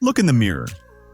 Look in the mirror.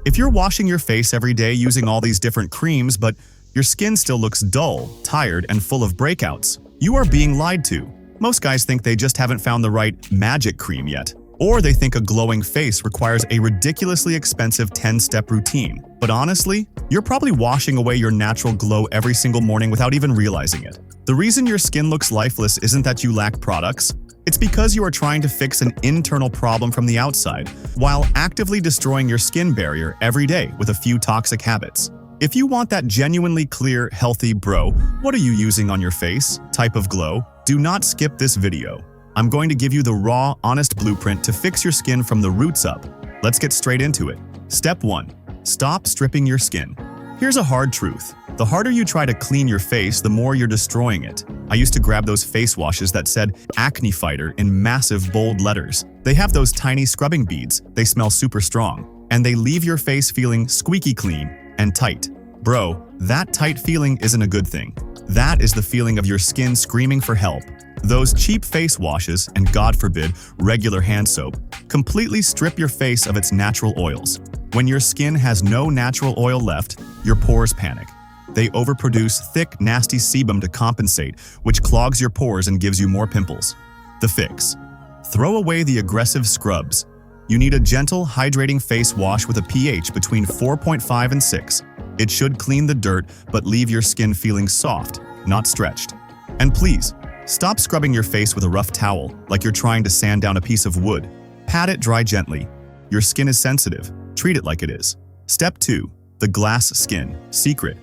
If you're washing your face every day using all these different creams, but your skin still looks dull, tired, and full of breakouts, you are being lied to. Most guys think they just haven't found the right magic cream yet. Or they think a glowing face requires a ridiculously expensive 10-step routine. But honestly, you're probably washing away your natural glow every single morning without even realizing it. The reason your skin looks lifeless isn't that you lack products. It's because you are trying to fix an internal problem from the outside, while actively destroying your skin barrier every day with a few toxic habits. If you want that genuinely clear, healthy what are you using on your face type of glow, do not skip this video. I'm going to give you the raw, honest blueprint to fix your skin from the roots up. Let's get straight into it. Step 1. Stop stripping your skin. Here's a hard truth. The harder you try to clean your face, the more you're destroying it. I used to grab those face washes that said acne fighter in massive bold letters. They have those tiny scrubbing beads, they smell super strong, and they leave your face feeling squeaky clean and tight. Bro, that tight feeling isn't a good thing. That is the feeling of your skin screaming for help. Those cheap face washes, and God forbid, regular hand soap, completely strip your face of its natural oils. When your skin has no natural oil left, your pores panic. They overproduce thick, nasty sebum to compensate, which clogs your pores and gives you more pimples. The fix. Throw away the aggressive scrubs. You need a gentle, hydrating face wash with a pH between 4.5 and 6. It should clean the dirt, but leave your skin feeling soft, not stretched. And please, stop scrubbing your face with a rough towel, like you're trying to sand down a piece of wood. Pat it dry gently. Your skin is sensitive. Treat it like it is. Step 2. The glass skin. Secret.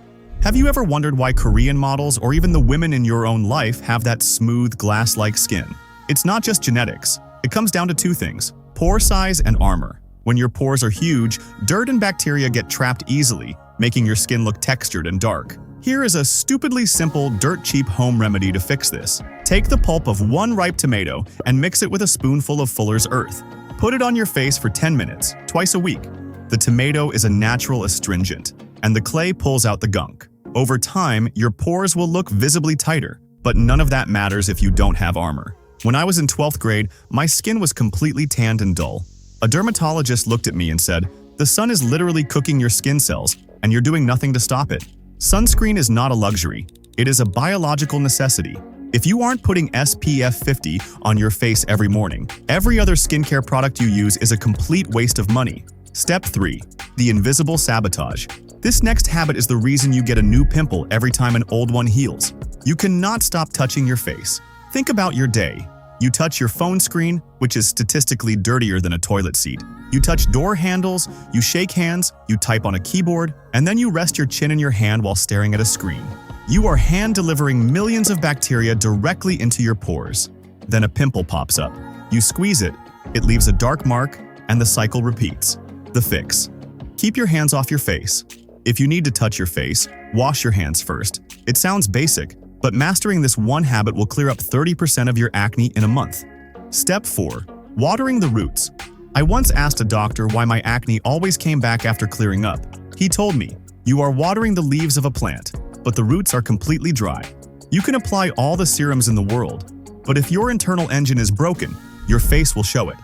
Have you ever wondered why Korean models or even the women in your own life have that smooth, glass-like skin? It's not just genetics. It comes down to two things: pore size and armor. When your pores are huge, dirt and bacteria get trapped easily, making your skin look textured and dark. Here is a stupidly simple, dirt-cheap home remedy to fix this. Take the pulp of one ripe tomato and mix it with a spoonful of Fuller's Earth. Put it on your face for 10 minutes, twice a week. The tomato is a natural astringent, and the clay pulls out the gunk. Over time, your pores will look visibly tighter, but none of that matters if you don't have armor. When I was in 12th grade, my skin was completely tanned and dull. A dermatologist looked at me and said, "The sun is literally cooking your skin cells, and you're doing nothing to stop it." Sunscreen is not a luxury. It is a biological necessity. If you aren't putting SPF 50 on your face every morning, every other skincare product you use is a complete waste of money. Step 3. The invisible sabotage. This next habit is the reason you get a new pimple every time an old one heals. You cannot stop touching your face. Think about your day. You touch your phone screen, which is statistically dirtier than a toilet seat. You touch door handles, you shake hands, you type on a keyboard, and then you rest your chin in your hand while staring at a screen. You are hand-delivering millions of bacteria directly into your pores. Then a pimple pops up. You squeeze it, it leaves a dark mark, and the cycle repeats. The fix. Keep your hands off your face. If you need to touch your face, wash your hands first. It sounds basic, but mastering this one habit will clear up 30% of your acne in a month. Step 4. Watering the roots. I once asked a doctor why my acne always came back after clearing up. He told me, "You are watering the leaves of a plant, but the roots are completely dry. You can apply all the serums in the world, but if your internal engine is broken, your face will show it."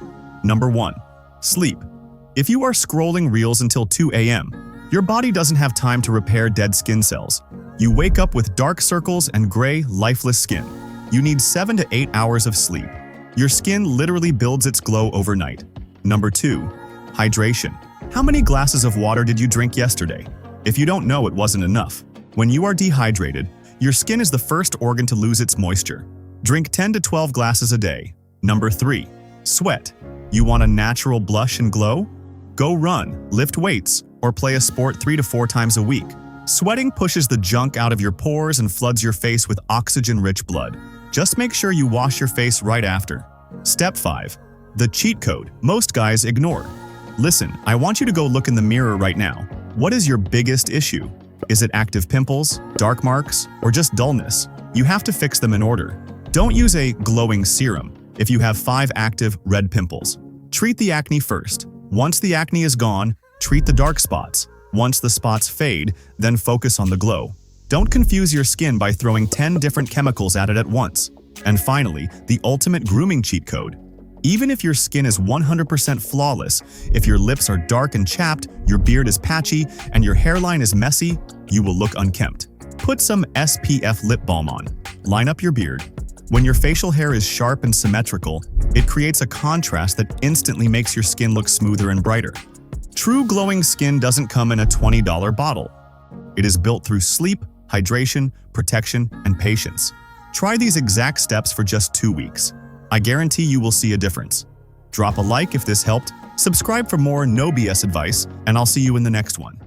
Number 1. Sleep. If you are scrolling reels until 2 a.m., your body doesn't have time to repair dead skin cells. You wake up with dark circles and gray, lifeless skin. You need 7 to 8 hours of sleep. Your skin literally builds its glow overnight. Number 2. Hydration. How many glasses of water did you drink yesterday? If you don't know, it wasn't enough. When you are dehydrated, your skin is the first organ to lose its moisture. Drink 10 to 12 glasses a day. Number 3. Sweat. You want a natural blush and glow? Go run, lift weights, or play a sport 3 to 4 times a week. Sweating pushes the junk out of your pores and floods your face with oxygen-rich blood. Just make sure you wash your face right after. Step 5. The cheat code most guys ignore. Listen, I want you to go look in the mirror right now. What is your biggest issue? Is it active pimples, dark marks, or just dullness? You have to fix them in order. Don't use a glowing serum if you have 5 active red pimples. Treat the acne first. Once the acne is gone, treat the dark spots. Once the spots fade, then focus on the glow. Don't confuse your skin by throwing 10 different chemicals at it at once. And finally, the ultimate grooming cheat code. Even if your skin is 100% flawless, if your lips are dark and chapped, your beard is patchy, and your hairline is messy, you will look unkempt. Put some SPF lip balm on. Line up your beard. When your facial hair is sharp and symmetrical, it creates a contrast that instantly makes your skin look smoother and brighter. True glowing skin doesn't come in a $20 bottle. It is built through sleep, hydration, protection, and patience. Try these exact steps for just 2 weeks. I guarantee you will see a difference. Drop a like if this helped, subscribe for more no BS advice, and I'll see you in the next one.